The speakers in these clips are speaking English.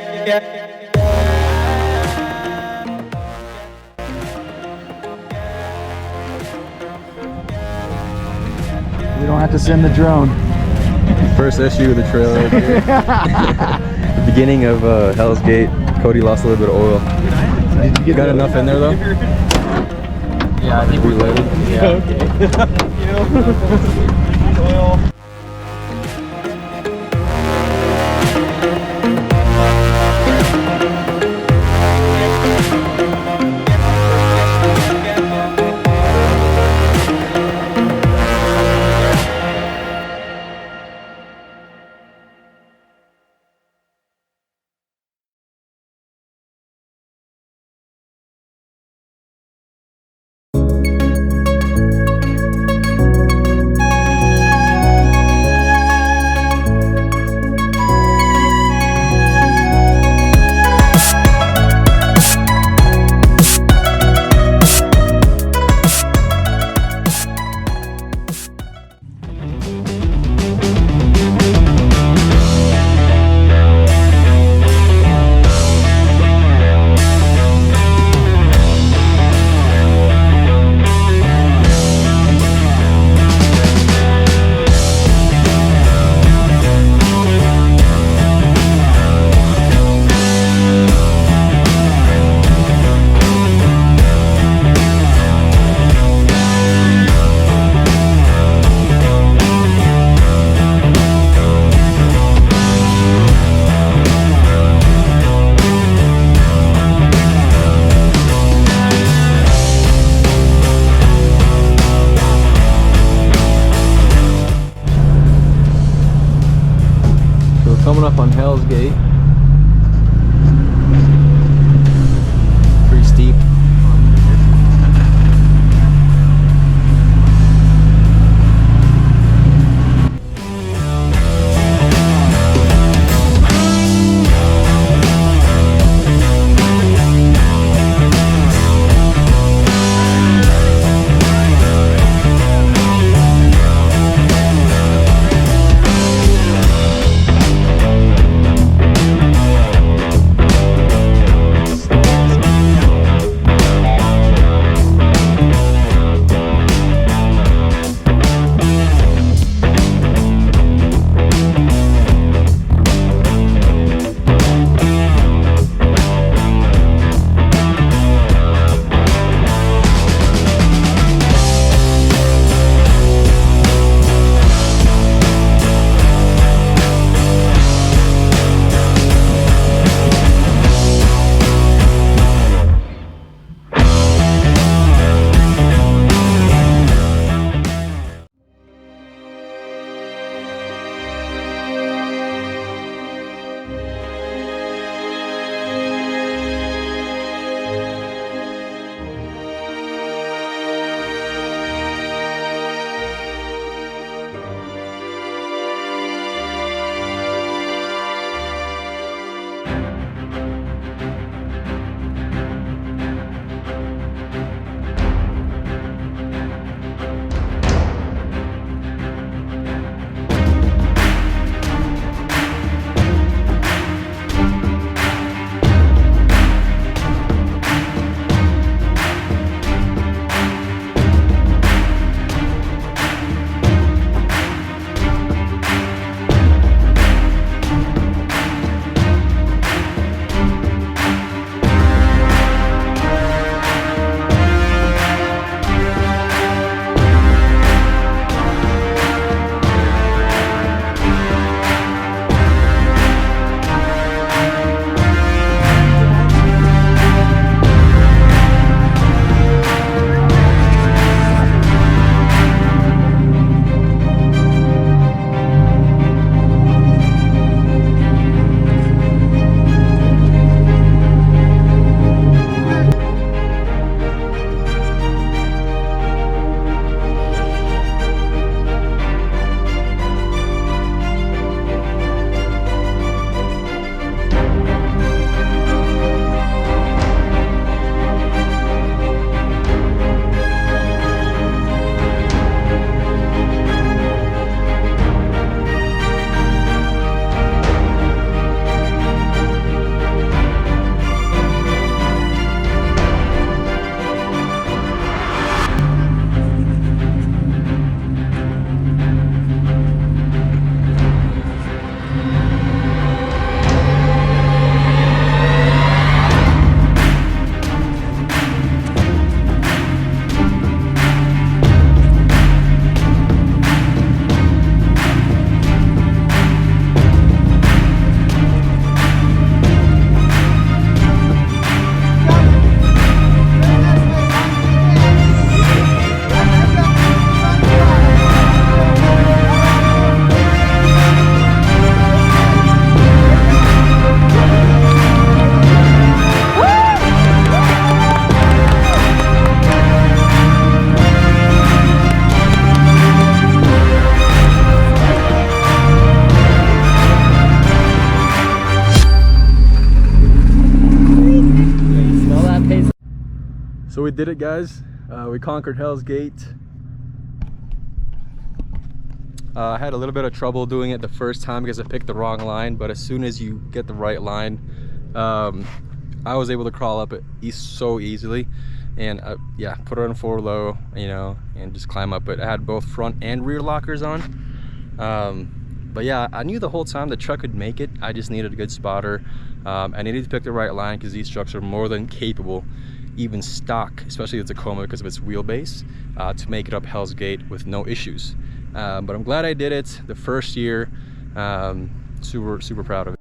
We don't have to send the drone. First issue of the trailer right here. The beginning of Hell's Gate. Cody lost a little bit of oil. Did you get Got enough in there though? Yeah, I think we're Reloaded. Yeah. oil? Coming up on Hell's Gate. Pretty steep. we did it, guys. We conquered Hell's Gate. I had a little bit of trouble doing it the first time because I picked the wrong line, but as soon as you get the right line, I was able to crawl up it so easily. And yeah, put it on 4 low, you know, and just climb up it. I had both front and rear lockers on. But yeah, I knew the whole time the truck could make it. I just needed a good spotter. I needed to pick the right line because these trucks are more than capable, even stock, especially the Tacoma because of its wheelbase, to make it up Hell's Gate with no issues. But I'm glad I did it the first year. Super proud of it.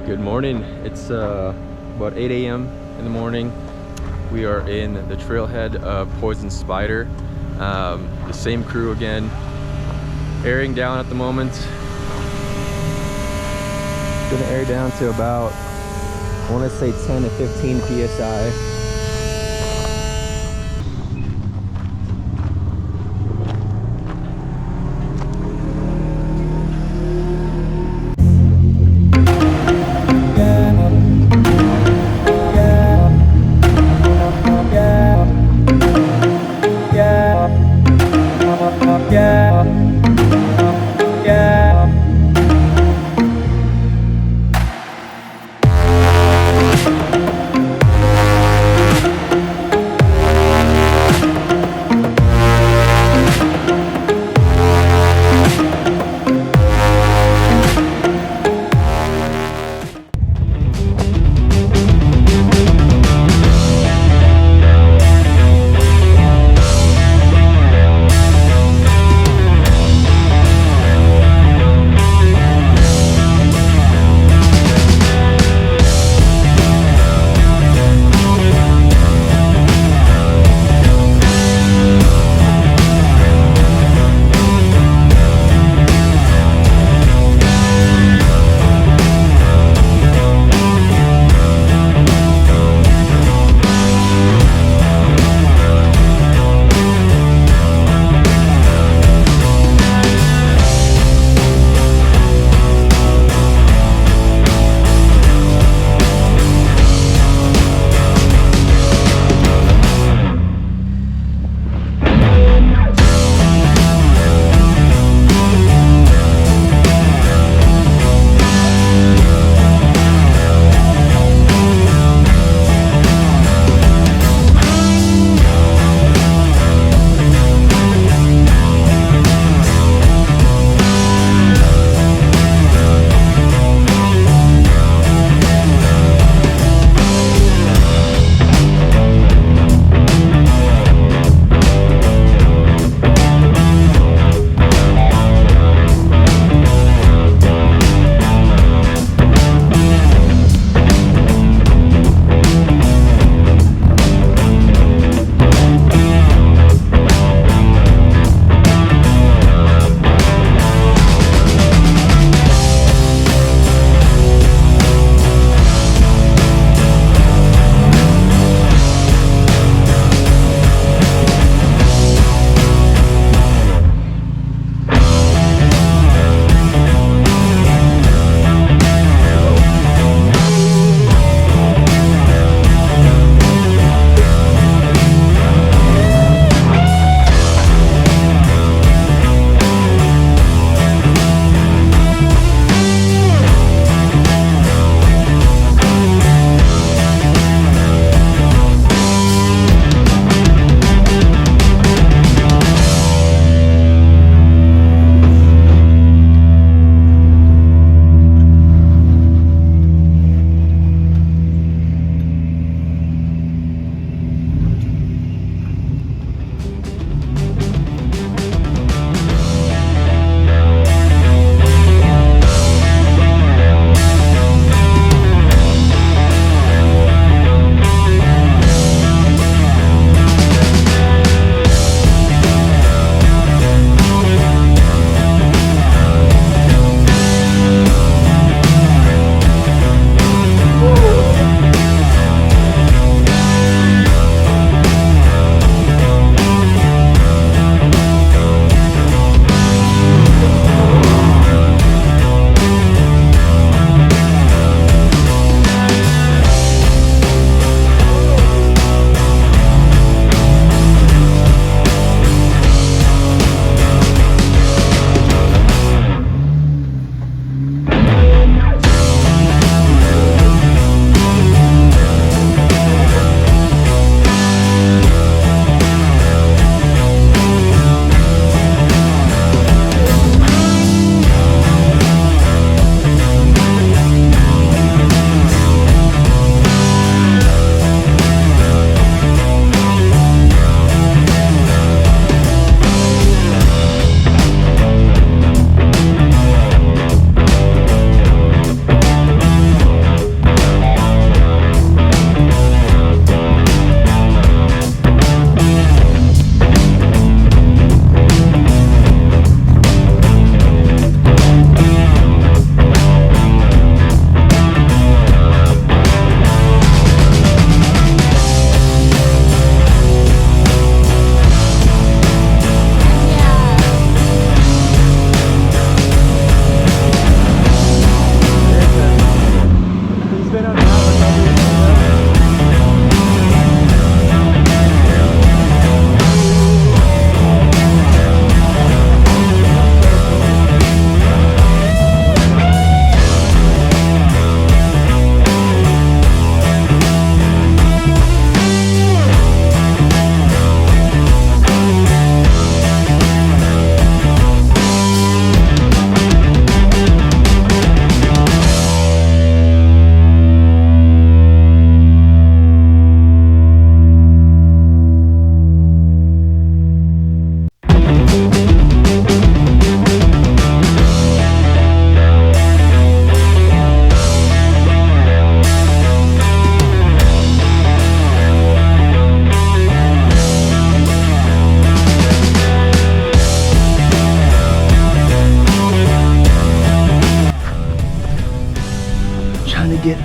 Good morning. It's about 8 a.m. in the morning. We are in the trailhead of Poison Spider. The same crew again, airing down at the moment. Gonna air down to about, I want to say 10 to 15 psi.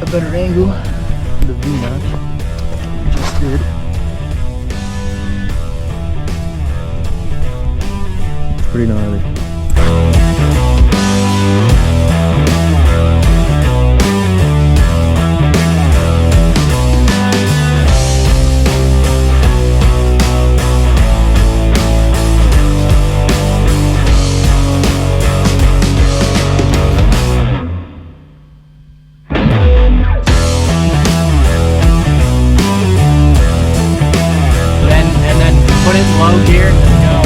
a better angle on the V-notch. Just did. It's pretty gnarly. Put it in low gear and go.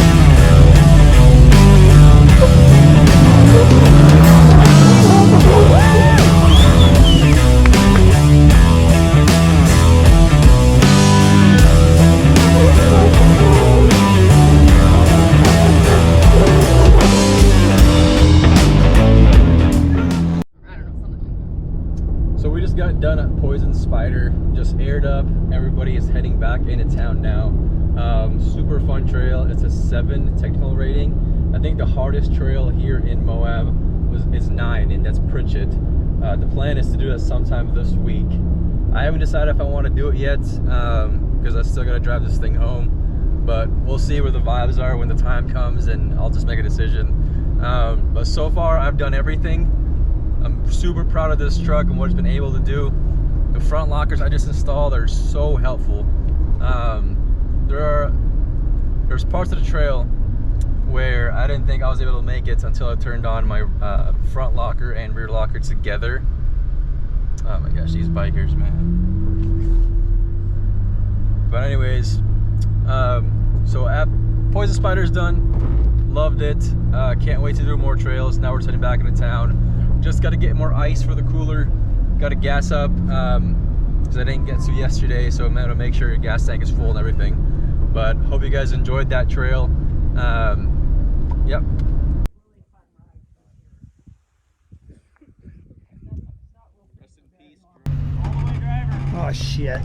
So we just got done at Poison Spider, just aired up. Everybody is heading back into town now. Super fun trail. It's a 7 technical rating. I think the hardest trail here in Moab is 9, and that's Pritchett. The plan is to do that sometime this week. I haven't decided if I want to do it yet because I still got to drive this thing home. But we'll see where the vibes are when the time comes, and I'll just make a decision. But so far, I've done everything. I'm super proud of this truck and what it's been able to do. The front lockers I just installed are so helpful. There's parts of the trail where I didn't think I was able to make it until I turned on my front locker and rear locker together. Oh my gosh, these bikers, man. But anyways, so Poison Spider's done. Loved it. Can't wait to do more trails. Now we're heading back into town. Just got to get more ice for the cooler. Got to gas up because I didn't get to yesterday, so I'm gonna make sure your gas tank is full and everything. But hope you guys enjoyed that trail. Yep. Oh shit.